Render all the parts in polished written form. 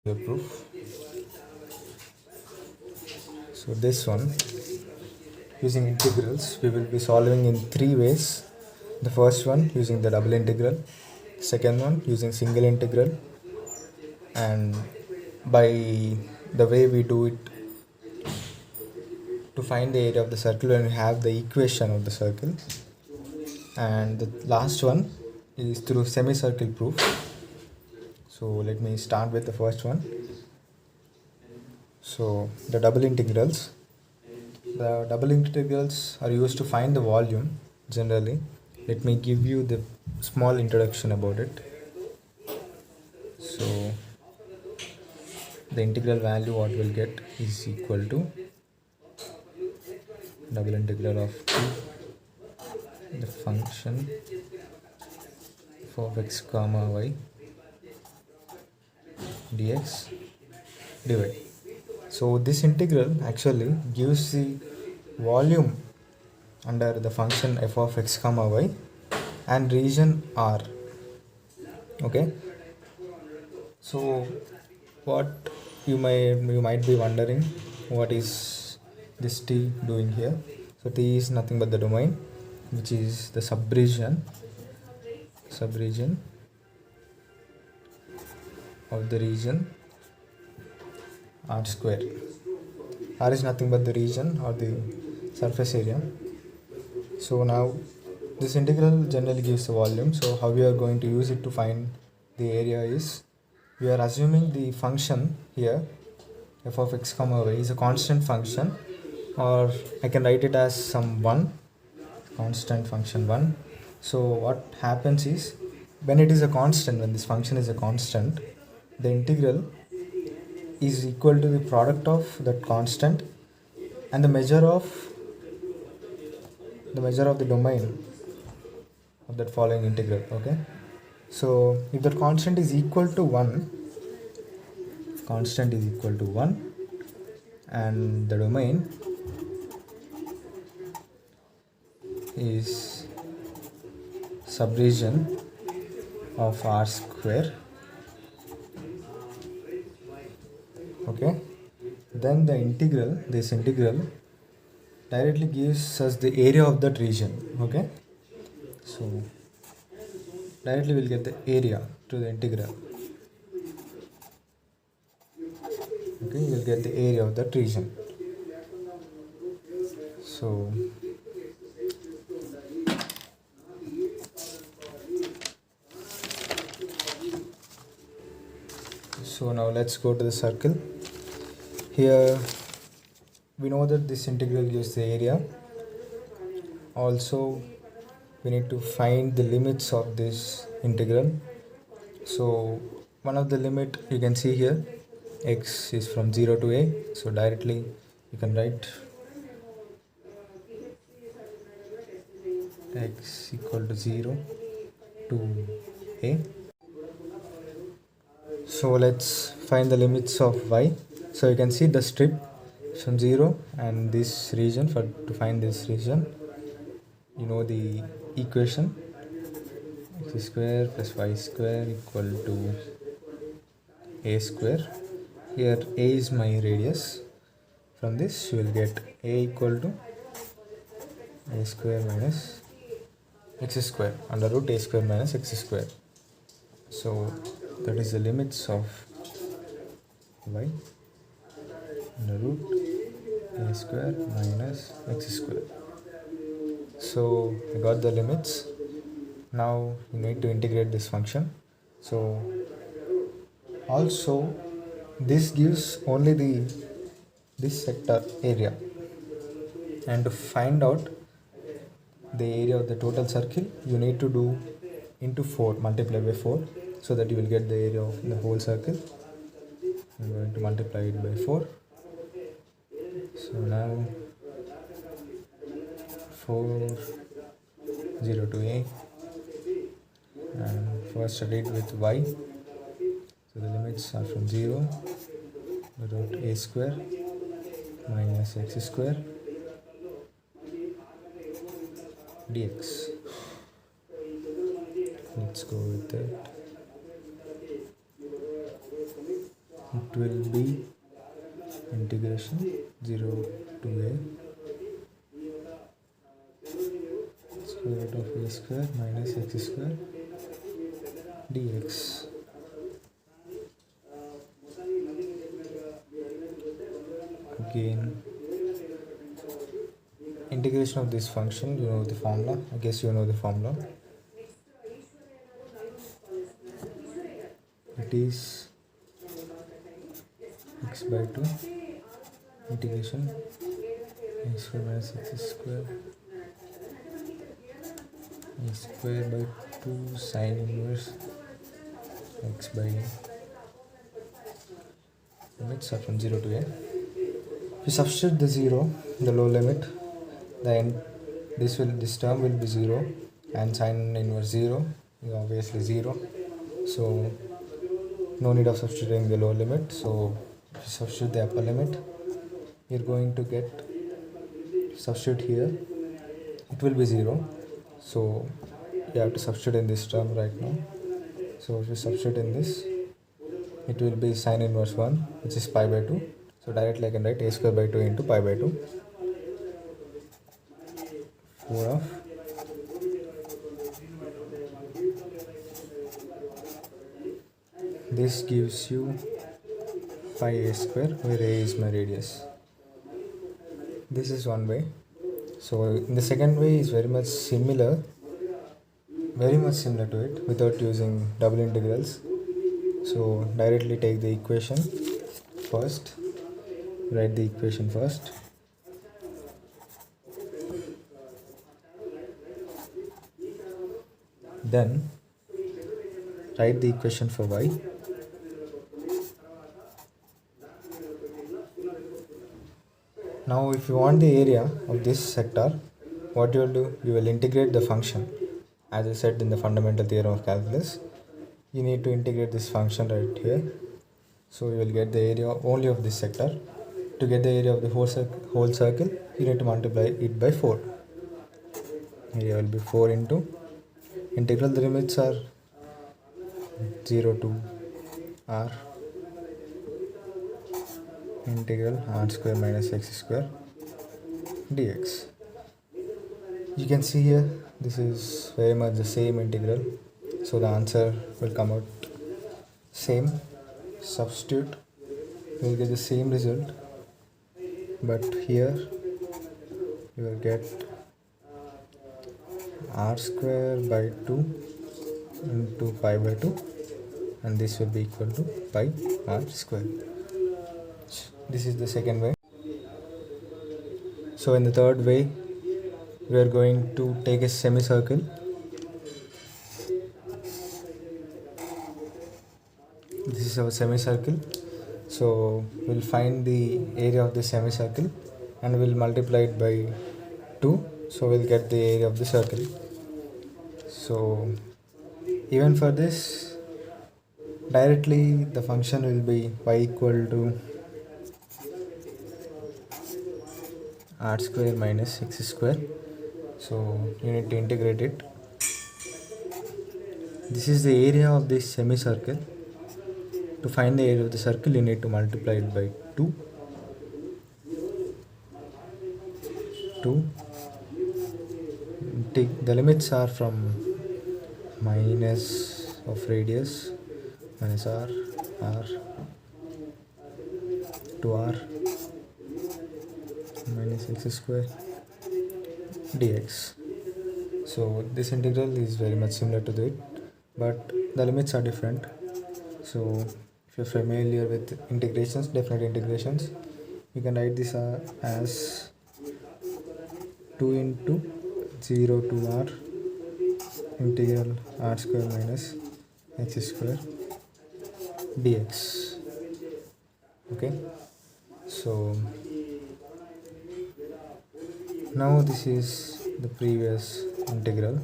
the proof. So this one, using integrals, we will be solving in three ways. The first one using the double integral, second one using single integral, and by the way we do it to find the area of the circle when we have the equation of the circle, and the last one is through semicircle proof. So let me start with the first one. So the double integrals are used to find the volume generally. Let me give you the small introduction about it. So the integral value what we'll get is equal to double integral of t, the function of x comma y dx dy. So this integral actually gives the volume under the function f of x comma y and region R. Okay, so what you might be wondering, what is this t doing here? So t is nothing but the domain, which is the subregion of the region R square. R is nothing but the region or the surface area. So now this integral generally gives the volume. So how we are going to use it to find the area is, we are assuming the function here f of x comma y is a constant function, or I can write it as some 1, constant function 1. So what happens is, when it is a constant, when this function is a constant, the integral is equal to the product of that constant and the measure of the domain of that following integral. Okay, so if the constant is equal to 1, and the domain is subregion of R square, okay, then this integral directly gives us the area of that region. Okay, so directly we'll get the area to the integral. Okay, you'll get the area of that region. So now let's go to the circle. Here we know that this integral gives the area. Also we need to find the limits of this integral. So one of the limit you can see here, x is from 0 to a, so directly you can write x equal to 0 to a. So let's find the limits of y. So you can see the strip from 0 and this region. To find this region, you know the equation, x square plus y square equal to a square. Here a is my radius. From this you will get a equal to a square minus x square under root a square minus x square. So that is the limits of y under root a square minus x square. So I got the limits. Now you need to integrate this function. So also this gives only this sector area, and to find out the area of the total circle you need to do into 4, multiply by 4, so that you will get the area of the whole circle. I'm going to multiply it by 4. So now 4, 0 to a, and first studied with y. So the limits are from 0 root a square minus x square dx. Let's go with that. it will be integration 0 to a square root of a square minus x square dx. Again, integration of this function, you know the formula. I guess you know the formula. It is x by 2 integration a square minus x square a square by 2 sine inverse x by limits are from 0 to a. If you substitute the 0, the low limit, then this term will be 0 and sine inverse 0 is obviously 0. So no need of substituting the lower limit. So if you substitute the upper limit, you're going to get, substitute here, it will be 0. So you have to substitute in this term right now. So if you substitute in this, it will be sine inverse 1, which is pi by 2. So directly I can write a square by 2 into pi by 2. 4 of this gives you pi a square, where a is my radius. This is one way. So in the second way is very much similar to it without using double integrals. So directly take the equation first, write the equation first. Then write the equation for y. Now if you want the area of this sector, what you will do, you will integrate the function. As I said in the fundamental theorem of calculus, you need to integrate this function right here. So you will get the area only of this sector. To get the area of the whole circle, you need to multiply it by 4. Area will be 4 into integral, the limits are 0 to r integral r square minus x square dx. You can see here, this is very much the same integral, so the answer will come out same. Substitute, you will get the same result, but here you will get r square by 2 into pi by 2, and this will be equal to pi r square. This is the second way. So in the third way, we are going to take a semicircle. This is our semicircle. So we'll find the area of the semicircle and we'll multiply it by 2. So we'll get the area of the circle. So even for this, directly the function will be y equal to r square minus x square. So you need to integrate it. This is the area of this semicircle. To find the area of the circle, you need to multiply it by 2. The limits are from minus of radius minus r to r minus x square dx. So this integral is very much similar to it, but the limits are different. So if you're familiar with integrations, definite integrations, you can write this as 2 into 0 to r integral r square minus x square dx. Okay, so now this is the previous integral.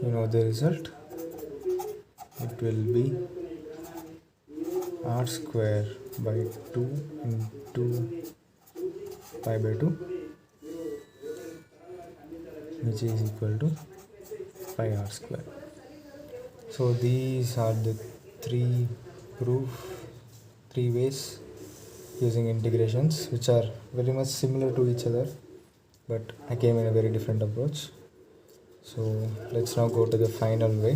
You know the result, it will be r square by 2 into pi by 2, which is equal to pi r square. So these are the three ways using integrations, which are very much similar to each other, but I came in a very different approach. So let's now go to the final way.